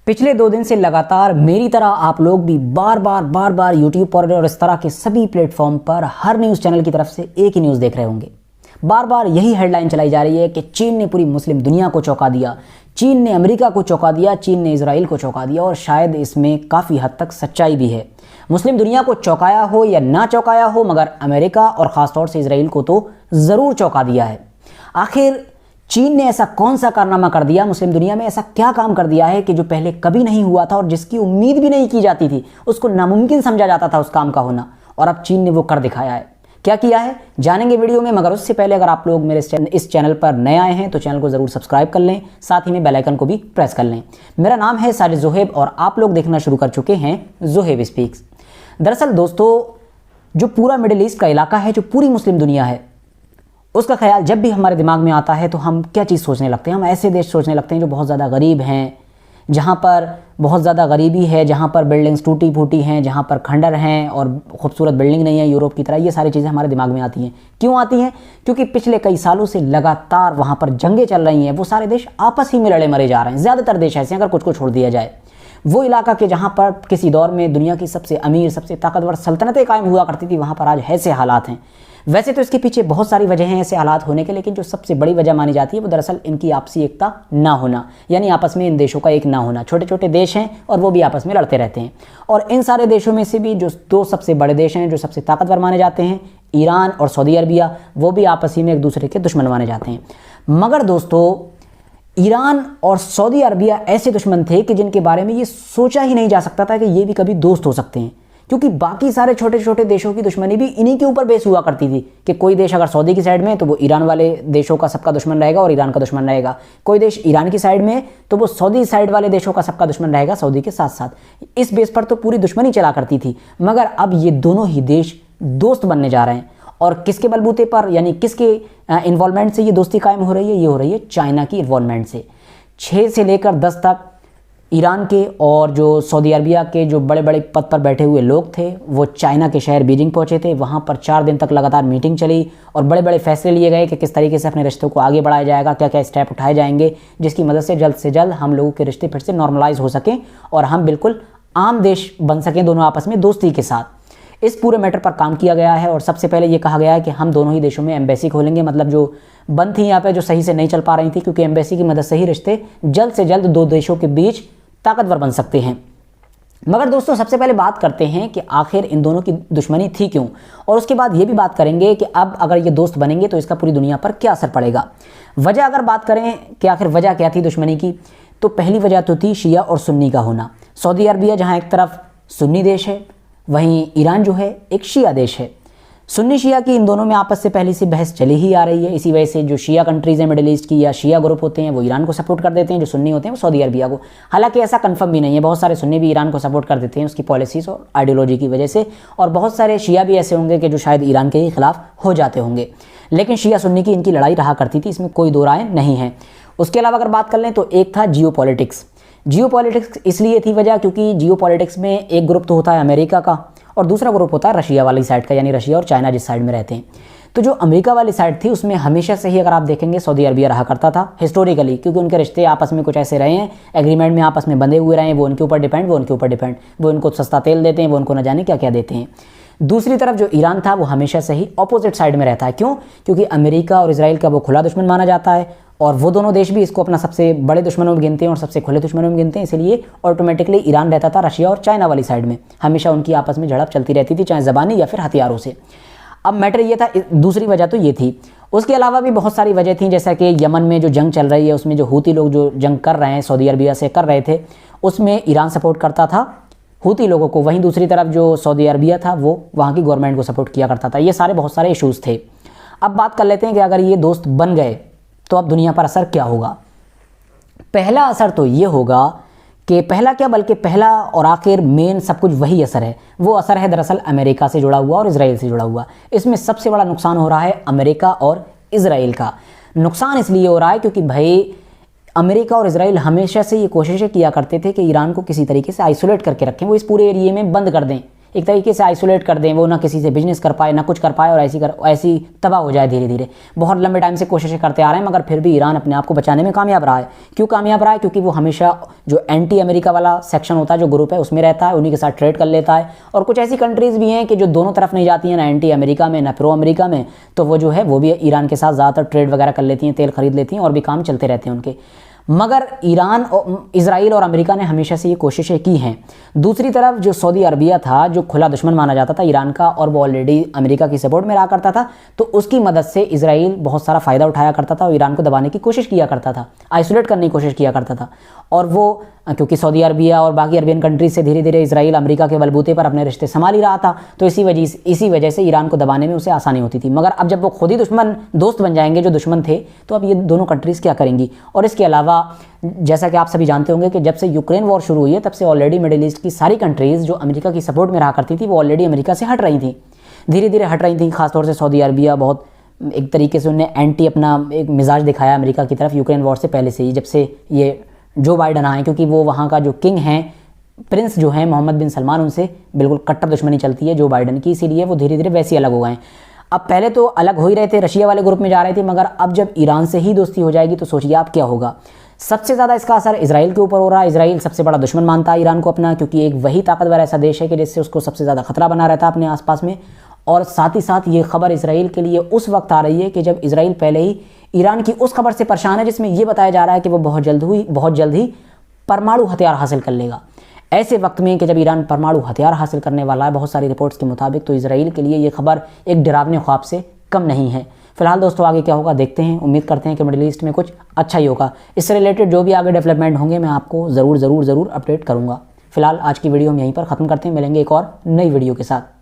पिछले 2 दिन से लगातार मेरी तरह आप लोग भी बार बार यूट्यूब पर और इस तरह के सभी प्लेटफॉर्म पर हर न्यूज़ चैनल की तरफ से एक ही न्यूज़ देख रहे होंगे। बार बार यही हेडलाइन चलाई जा रही है कि चीन ने पूरी मुस्लिम दुनिया को चौंका दिया, चीन ने अमेरिका को चौंका दिया, चीन ने इजराइल को चौंका दिया। और शायद इसमें काफ़ी हद तक सच्चाई भी है। मुस्लिम दुनिया को चौंकाया हो या ना चौंकाया हो, मगर अमेरिका और ख़ासतौर से इजराइल को तो ज़रूर चौंका दिया है। आखिर चीन ने ऐसा कौन सा कारनामा कर दिया, मुस्लिम दुनिया में ऐसा क्या काम कर दिया है कि जो पहले कभी नहीं हुआ था और जिसकी उम्मीद भी नहीं की जाती थी, उसको नामुमकिन समझा जाता था उस काम का होना, और अब चीन ने वो कर दिखाया है। क्या किया है जानेंगे वीडियो में, मगर उससे पहले अगर आप लोग मेरे इस चैनल पर नए आए हैं तो चैनल को ज़रूर सब्सक्राइब कर लें, साथ ही में बेल आइकन को भी प्रेस कर लें। मेरा नाम है साजिद ज़ोहेब और आप लोग देखना शुरू कर चुके हैं ज़ोहेब स्पीक्स। दरअसल दोस्तों, जो पूरा मिडिल ईस्ट का इलाका है, जो पूरी मुस्लिम दुनिया है, उसका ख्याल जब भी हमारे दिमाग में आता है तो हम क्या चीज़ सोचने लगते हैं? हम ऐसे देश सोचने लगते हैं जो बहुत ज़्यादा गरीब हैं, जहाँ पर बहुत ज़्यादा गरीबी है, जहाँ पर बिल्डिंग्स टूटी फूटी हैं, जहाँ पर खंडर हैं और खूबसूरत बिल्डिंग नहीं है यूरोप की तरह। ये सारी चीज़ें हमारे दिमाग में आती हैं। क्यों आती हैं? क्योंकि पिछले कई सालों से लगातार वहाँ पर जंगें चल रही हैं। वो सारे देश आपस ही में लड़े मरे जा रहे हैं। ज़्यादातर देश ऐसे हैं, अगर कुछ को छोड़ दिया जाए। वो इलाका के जहाँ पर किसी दौर में दुनिया की सबसे अमीर, सबसे ताकतवर सल्तनतें कायम हुआ करती थी, वहाँ पर आज ऐसे हालात हैं। वैसे तो इसके पीछे बहुत सारी वजह हैं ऐसे हालात होने के, लेकिन जो सबसे बड़ी वजह मानी जाती है वो दरअसल इनकी आपसी एकता ना होना, यानी आपस में इन देशों का एक ना होना। छोटे छोटे देश हैं और वो भी आपस में लड़ते रहते हैं। और इन सारे देशों में से भी जो 2 सबसे बड़े देश हैं, जो सबसे ताकतवर माने जाते हैं, ईरान और सऊदी अरबिया, वो भी आपस ही में एक दूसरे के दुश्मन माने जाते हैं। मगर दोस्तों, ईरान और सऊदी अरबिया ऐसे दुश्मन थे कि जिनके बारे में ये सोचा ही नहीं जा सकता था कि ये भी कभी दोस्त हो सकते हैं, क्योंकि बाकी सारे छोटे छोटे देशों की दुश्मनी भी इन्हीं के ऊपर बेस हुआ करती थी कि कोई देश अगर सऊदी की साइड में है तो वो ईरान वाले देशों का सबका दुश्मन रहेगा और ईरान का दुश्मन रहेगा। कोई देश ईरान की साइड में है तो वो सऊदी साइड वाले देशों का सबका दुश्मन रहेगा, सऊदी के साथ साथ। इस बेस पर तो पूरी दुश्मनी चला करती थी। मगर अब ये दोनों ही देश दोस्त बनने जा रहे हैं। और किसके बलबूते पर, यानी किसके इन्वॉल्वमेंट से ये दोस्ती कायम हो रही है? ये हो रही है चाइना की इन्वॉल्वमेंट से। 6 से लेकर 10 तक ईरान के और जो सऊदी अरबिया के जो बड़े बड़े पद पर बैठे हुए लोग थे, वो चाइना के शहर बीजिंग पहुंचे थे। वहां पर 4 दिन तक लगातार मीटिंग चली और बड़े बड़े फैसले लिए गए कि किस तरीके से अपने रिश्तों को आगे बढ़ाया जाएगा, क्या क्या स्टेप उठाए जाएंगे जिसकी मदद से जल्द हम लोगों के रिश्ते फिर से नॉर्मलाइज हो सकें और हम बिल्कुल आम देश बन सकें, दोनों आपस में दोस्ती के साथ। इस पूरे मैटर पर काम किया गया है और सबसे पहले ये कहा गया है कि हम दोनों ही देशों में एम्बेसी खोलेंगे। मतलब जो बंद थी यहाँ पे, जो सही से नहीं चल पा रही थी, क्योंकि एम्बेसी की मदद से ही रिश्ते जल्द से जल्द 2 देशों के बीच ताकतवर बन सकते हैं। मगर दोस्तों, सबसे पहले बात करते हैं कि आखिर इन दोनों की दुश्मनी थी क्यों, और उसके बाद ये भी बात करेंगे कि अब अगर ये दोस्त बनेंगे तो इसका पूरी दुनिया पर क्या असर पड़ेगा। वजह अगर बात करें कि आखिर वजह क्या थी दुश्मनी की, तो पहली वजह तो थी शिया और सुन्नी का होना। सऊदी अरबिया जहाँ एक तरफ सुन्नी देश है, वहीं ईरान जो है एक शिया देश है। सुन्नी शिया की इन दोनों में आपस से पहले से बहस चली ही आ रही है। इसी वजह से जो शिया कंट्रीज़ हैं मिडिल ईस्ट की, या शिया ग्रुप होते हैं, वो ईरान को सपोर्ट कर देते हैं, जो सुन्नी होते हैं वो सऊदी अरबिया को। हालांकि ऐसा कंफर्म भी नहीं है, बहुत सारे सुन्नी भी ईरान को सपोर्ट कर देते हैं उसकी पॉलिसीज़ और आइडियोलॉजी की वजह से, और बहुत सारे शिया भी ऐसे होंगे कि जो शायद ईरान के ही खिलाफ हो जाते होंगे। लेकिन शिया सुन्नी की इनकी लड़ाई रहा करती थी, इसमें कोई दो राय नहीं है। उसके अलावा अगर बात कर लें तो एक था जियो पॉलिटिक्स। जियो पॉलिटिक्स इसलिए थी वजह क्योंकि जियो पॉलिटिक्स में एक ग्रुप तो होता है अमेरिका का और दूसरा ग्रुप होता है रशिया वाली साइड का, यानी रशिया और चाइना जिस साइड में रहते हैं। तो जो अमेरिका वाली साइड थी उसमें हमेशा से ही अगर आप देखेंगे सऊदी अरबिया रहा करता था हिस्टोरिकली, क्योंकि उनके रिश्ते आपस में कुछ ऐसे रहे हैं, एग्रीमेंट में आपस में बंधे हुए रहे हैं। वो उनके ऊपर डिपेंड, वो उनके ऊपर डिपेंड, वो उनको सस्ता तेल देते हैं, वो उनको न जाने क्या क्या देते हैं। दूसरी तरफ जो ईरान था वो हमेशा से ही ऑपोजिट साइड में रहता है। क्यों? क्योंकि अमेरिका और इजराइल का वो खुला दुश्मन माना जाता है और वो दोनों देश भी इसको अपना सबसे बड़े दुश्मनों में गिनते हैं और सबसे खुले दुश्मनों में गिनते हैं। इसलिए ऑटोमेटिकली ईरान रहता था रशिया और चाइना वाली साइड में। हमेशा उनकी आपस में झड़प चलती रहती थी, चाहे ज़बानी या फिर हथियारों से। अब मैटर ये था, दूसरी वजह तो ये थी। उसके अलावा भी बहुत सारी वजह थी, जैसा कि यमन में जो जंग चल रही है उसमें जो हूती लोग जो जंग कर रहे हैं, सऊदी अरबिया से कर रहे थे, उसमें ईरान सपोर्ट करता था हूती लोगों को। वहीं दूसरी तरफ जो सऊदी अरबिया था वो वहाँ की गवर्नमेंट को सपोर्ट किया करता था। ये सारे बहुत सारे इशूज़ थे। अब बात कर लेते हैं कि अगर ये दोस्त बन गए तो अब दुनिया पर असर क्या होगा। पहला असर तो ये होगा कि पहला क्या, बल्कि पहला और आखिर मेन सब कुछ वही असर है। वो असर है दरअसल अमेरिका से जुड़ा हुआ और इजराइल से जुड़ा हुआ। इसमें सबसे बड़ा नुकसान हो रहा है अमेरिका और इजराइल का। नुकसान इसलिए हो रहा है क्योंकि भाई अमेरिका और इजराइल हमेशा से ये कोशिशें किया करते थे कि ईरान को किसी तरीके से आइसोलेट करके रखें, वो इस पूरे एरिए में बंद कर दें, एक तरीके से आइसोलेट कर दें, वो ना किसी से बिजनेस कर पाए, ना कुछ कर पाए और ऐसी तबाह हो जाए धीरे धीरे। बहुत लंबे टाइम से कोशिशें करते आ रहे हैं, मगर फिर भी ईरान अपने आप को बचाने में कामयाब रहा है। क्यों कामयाब रहा है? क्योंकि वो हमेशा जो एंटी अमेरिका वाला सेक्शन होता है, जो ग्रुप है, उसमें रहता है, उन्हीं के साथ ट्रेड कर लेता है। और कुछ ऐसी कंट्रीज़ भी हैं कि जो दोनों तरफ नहीं जाती हैं, ना एंटी अमेरिका में ना प्रो अमेरिका में, तो वो जो है वो भी ईरान के साथ ज़्यादातर ट्रेड वगैरह कर लेती हैं, तेल खरीद लेती हैं और भी काम चलते रहते हैं उनके। मगर ईरान और इजराइल और अमेरिका ने हमेशा से ये कोशिशें की हैं। दूसरी तरफ जो सऊदी अरबिया था, जो खुला दुश्मन माना जाता था ईरान का, और वो ऑलरेडी अमेरिका की सपोर्ट में रहा करता था, तो उसकी मदद से इजराइल बहुत सारा फ़ायदा उठाया करता था और ईरान को दबाने की कोशिश किया करता था, आइसोलेट करने की कोशिश किया करता था। और वो क्योंकि सऊदी अरबिया और बाकी अरबियन कंट्रीज से धीरे धीरे इजराइल अमेरिका के बलबूते पर अपने रिश्ते संभाल ही रहा था, तो इसी वजह से ईरान को दबाने में उसे आसानी होती थी। मगर अब जब वो खुद ही दोस्त बन जाएंगे जो दुश्मन थे, तो अब ये दोनों कंट्रीज़ क्या करेंगी? और इसके अलावा जैसा कि आप सभी जानते होंगे कि जब से यूक्रेन वॉर शुरू हुई है, तब से ऑलरेडी मिडिल ईस्ट की सारी कंट्रीज़ जो अमेरिका की सपोर्ट में रहा करती थी, वो ऑलरेडी अमेरिका से हट रही थी, धीरे धीरे हट रही थी। खासतौर से सऊदी अरबिया बहुत एक तरीके से उन्हें एंटी अपना एक मिजाज दिखाया अमेरिका की तरफ यूक्रेन वॉर से पहले से ही, जब से ये जो बाइडन आए, क्योंकि वो वहाँ का जो किंग हैं, प्रिंस जो हैं मोहम्मद बिन सलमान, उनसे बिल्कुल कट्टर दुश्मनी चलती है जो बाइडन की, इसीलिए वो धीरे धीरे वैसे ही अलग हो गए हैं। अब पहले तो अलग हो ही रहे थे, रशिया वाले ग्रुप में जा रहे थे, मगर अब जब ईरान से ही दोस्ती हो जाएगी तो सोचिए आप क्या होगा। सबसे ज़्यादा इसका असर इजराइल के ऊपर हो रहा है। इजराइल सबसे बड़ा दुश्मन मानता है ईरान को अपना, क्योंकि एक वही ताकतवर ऐसा देश है कि जिससे उसको सबसे ज़्यादा खतरा बना रहता है अपने आसपास में। और साथ ही साथ ये खबर इजराइल के लिए उस वक्त आ रही है कि जब इजराइल पहले ही ईरान की उस खबर से परेशान है जिसमें यह बताया जा रहा है कि वो बहुत जल्द ही परमाणु हथियार हासिल कर लेगा। ऐसे वक्त में कि जब ईरान परमाणु हथियार हासिल करने वाला है बहुत सारी रिपोर्ट्स के मुताबिक, तो इजराइल के लिए ये खबर एक डरावने ख्वाब से कम नहीं है। फिलहाल दोस्तों आगे क्या होगा देखते हैं। उम्मीद करते हैं कि मिडिल ईस्ट में कुछ अच्छा ही होगा। इससे रिलेटेड जो भी आगे डेवलपमेंट होंगे मैं आपको ज़रूर अपडेट करूँगा। फिलहाल आज की वीडियो हम यहीं पर ख़त्म करते हैं, मिलेंगे एक और नई वीडियो के साथ।